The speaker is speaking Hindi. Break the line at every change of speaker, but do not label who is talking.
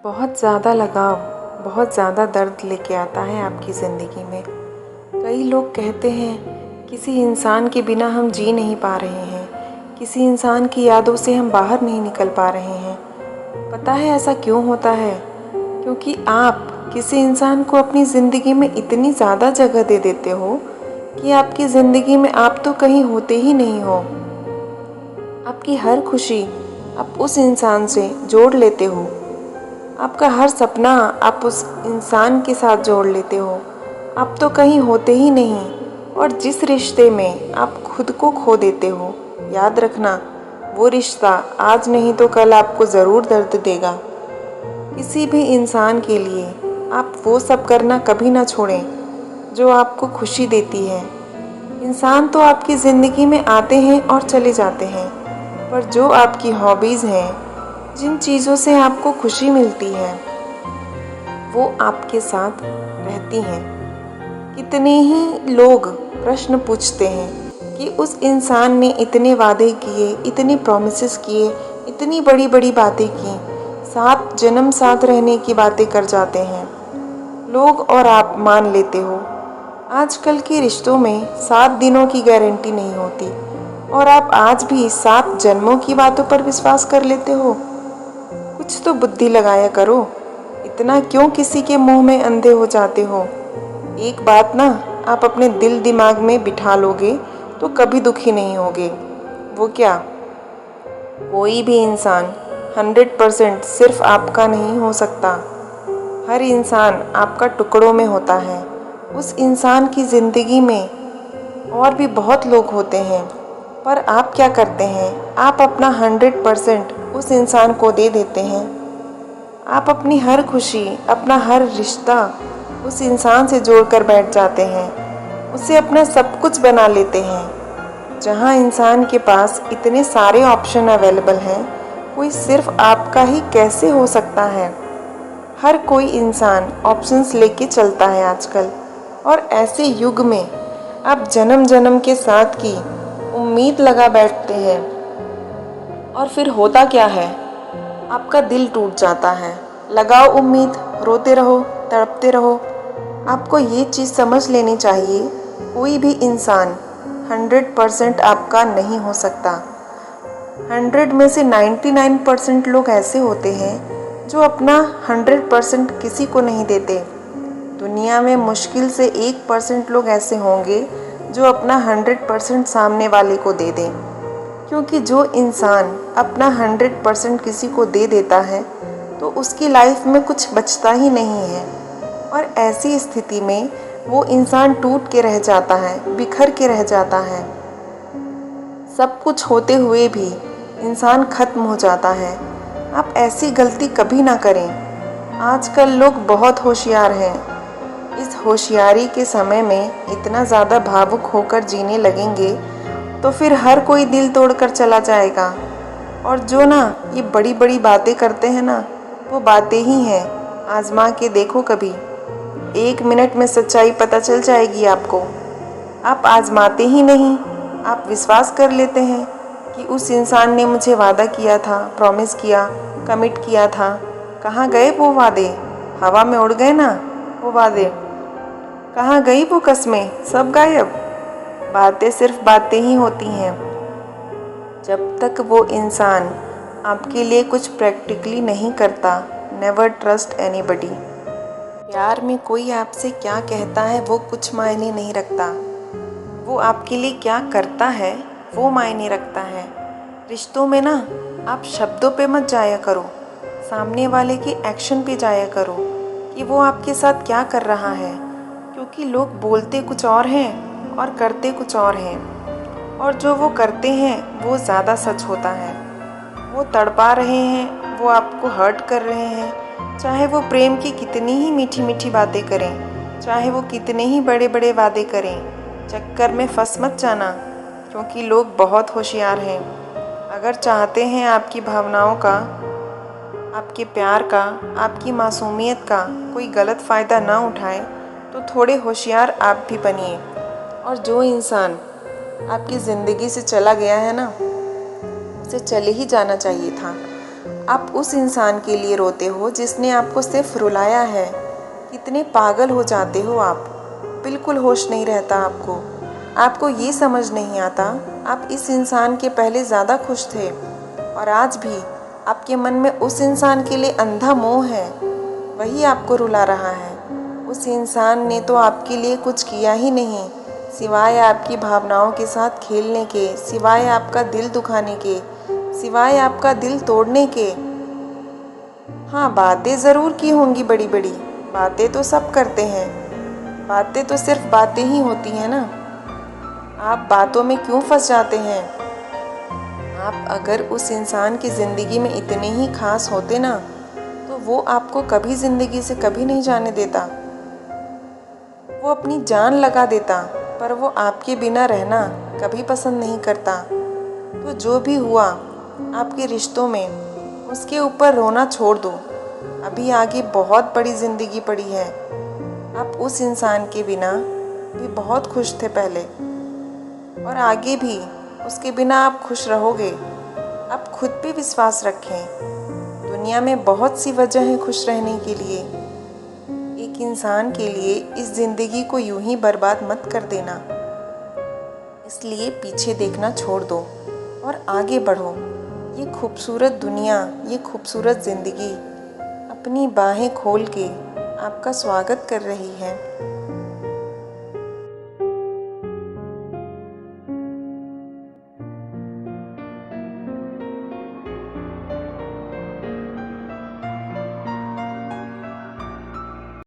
बहुत ज़्यादा लगाव, बहुत ज़्यादा दर्द लेके आता है आपकी ज़िंदगी में। कई लोग कहते हैं किसी इंसान के बिना हम जी नहीं पा रहे हैं, किसी इंसान की यादों से हम बाहर नहीं निकल पा रहे हैं। पता है ऐसा क्यों होता है? क्योंकि आप किसी इंसान को अपनी ज़िंदगी में इतनी ज़्यादा जगह दे देते हो कि आपकी ज़िंदगी में आप तो कहीं होते ही नहीं हो। आपकी हर खुशी आप उस इंसान से जोड़ लेते हो। आपका हर सपना आप उस इंसान के साथ जोड़ लेते हो। आप तो कहीं होते ही नहीं। और जिस रिश्ते में आप खुद को खो देते हो, याद रखना वो रिश्ता आज नहीं तो कल आपको ज़रूर दर्द देगा। किसी भी इंसान के लिए आप वो सब करना कभी ना छोड़ें जो आपको खुशी देती है। इंसान तो आपकी ज़िंदगी में आते हैं और चले जाते हैं, पर जो आपकी हॉबीज़ हैं, जिन चीज़ों से आपको खुशी मिलती है, वो आपके साथ रहती हैं। कितने ही लोग प्रश्न पूछते हैं कि उस इंसान ने इतने वादे किए, इतने प्रॉमिसेस किए, इतनी बड़ी बड़ी बातें की, 7 जन्म साथ रहने की बातें कर जाते हैं लोग और आप मान लेते हो। आजकल के रिश्तों में 7 दिनों की गारंटी नहीं होती और आप आज भी 7 जन्मों की बातों पर विश्वास कर लेते हो। कुछ तो बुद्धि लगाया करो। इतना क्यों किसी के मुंह में अंधे हो जाते हो? एक बात ना आप अपने दिल दिमाग में बिठा लोगे तो कभी दुखी नहीं होगे। वो क्या? कोई भी इंसान 100% सिर्फ आपका नहीं हो सकता। हर इंसान आपका टुकड़ों में होता है। उस इंसान की ज़िंदगी में और भी बहुत लोग होते हैं, पर आप क्या करते हैं? आप अपना 100% उस इंसान को दे देते हैं। आप अपनी हर खुशी, अपना हर रिश्ता उस इंसान से जोड़कर बैठ जाते हैं, उसे अपना सब कुछ बना लेते हैं। जहाँ इंसान के पास इतने सारे ऑप्शन अवेलेबल हैं, कोई सिर्फ आपका ही कैसे हो सकता है? हर कोई इंसान ऑप्शंस लेके चलता है आजकल, और ऐसे युग में आप जन्म जन्म के साथ की उम्मीद लगा बैठते हैं, और फिर होता क्या है? आपका दिल टूट जाता है। लगाओ उम्मीद, रोते रहो, तड़पते रहो। आपको ये चीज़ समझ लेनी चाहिए, कोई भी इंसान 100% आपका नहीं हो सकता। 100 में से 99% लोग ऐसे होते हैं जो अपना 100% किसी को नहीं देते। दुनिया में मुश्किल से 1% लोग ऐसे होंगे जो अपना 100% सामने वाले को दे दें। क्योंकि जो इंसान अपना 100% किसी को दे देता है तो उसकी लाइफ में कुछ बचता ही नहीं है, और ऐसी स्थिति में वो इंसान टूट के रह जाता है, बिखर के रह जाता है। सब कुछ होते हुए भी इंसान ख़त्म हो जाता है। आप ऐसी गलती कभी ना करें। आजकल लोग बहुत होशियार हैं। इस होशियारी के समय में इतना ज़्यादा भावुक होकर जीने लगेंगे तो फिर हर कोई दिल तोड़कर चला जाएगा। और जो ना ये बड़ी बड़ी बातें करते हैं ना, वो बातें ही हैं। आजमा के देखो कभी, 1 मिनट में सच्चाई पता चल जाएगी आपको। आप आजमाते ही नहीं, आप विश्वास कर लेते हैं कि उस इंसान ने मुझे वादा किया था, प्रॉमिस किया, कमिट किया था। कहाँ गए वो वादे? हवा में उड़ गए ना वो वादे। कहाँ गई वो कस्में? सब गायब। बातें सिर्फ बातें ही होती हैं। जब तक वो इंसान आपके लिए कुछ प्रैक्टिकली नहीं करता, नेवर ट्रस्ट एनीबडी। प्यार में कोई आपसे क्या कहता है वो कुछ मायने नहीं रखता, वो आपके लिए क्या करता है वो मायने रखता है। रिश्तों में ना आप शब्दों पे मत जाया करो, सामने वाले के एक्शन पे जाया करो कि वो आपके साथ क्या कर रहा है। क्योंकि लोग बोलते कुछ और हैं और करते कुछ और हैं, और जो वो करते हैं वो ज़्यादा सच होता है। वो तड़पा रहे हैं, वो आपको हर्ट कर रहे हैं, चाहे वो प्रेम की कितनी ही मीठी मीठी बातें करें, चाहे वो कितने ही बड़े बड़े वादे करें। चक्कर में फंस मत जाना, क्योंकि लोग बहुत होशियार हैं। अगर चाहते हैं आपकी भावनाओं का, आपके प्यार का, आपकी मासूमियत का कोई गलत फ़ायदा ना उठाए, तो थोड़े होशियार आप भी बनिए। और जो इंसान आपकी ज़िंदगी से चला गया है ना, उसे चले ही जाना चाहिए था। आप उस इंसान के लिए रोते हो जिसने आपको सिर्फ रुलाया है। कितने पागल हो जाते हो आप, बिल्कुल होश नहीं रहता आपको। आपको ये समझ नहीं आता, आप इस इंसान के पहले ज़्यादा खुश थे और आज भी आपके मन में उस इंसान के लिए अंधा मोह है, वही आपको रुला रहा है। उस इंसान ने तो आपके लिए कुछ किया ही नहीं, सिवाय आपकी भावनाओं के साथ खेलने के, सिवाय आपका दिल दुखाने के, सिवाय आपका दिल तोड़ने के। हाँ, बातें ज़रूर की होंगी बड़ी बड़ी, बातें तो सब करते हैं, बातें तो सिर्फ बातें ही होती हैं ना। आप बातों में क्यों फंस जाते हैं? आप अगर उस इंसान की ज़िंदगी में इतने ही खास होते ना, तो वो आपको कभी ज़िंदगी से कभी नहीं जाने देता। वो अपनी जान लगा देता, पर वो आपके बिना रहना कभी पसंद नहीं करता। तो जो भी हुआ आपके रिश्तों में, उसके ऊपर रोना छोड़ दो। अभी आगे बहुत बड़ी ज़िंदगी पड़ी है। आप उस इंसान के बिना भी बहुत खुश थे पहले, और आगे भी उसके बिना आप खुश रहोगे। आप खुद पे विश्वास रखें। दुनिया में बहुत सी वजह है खुश रहने के लिए। एक इंसान के लिए इस ज़िंदगी को यूं ही बर्बाद मत कर देना। इसलिए पीछे देखना छोड़ दो और आगे बढ़ो। ये खूबसूरत दुनिया, ये खूबसूरत ज़िंदगी अपनी बाहें खोल के आपका स्वागत कर रही है।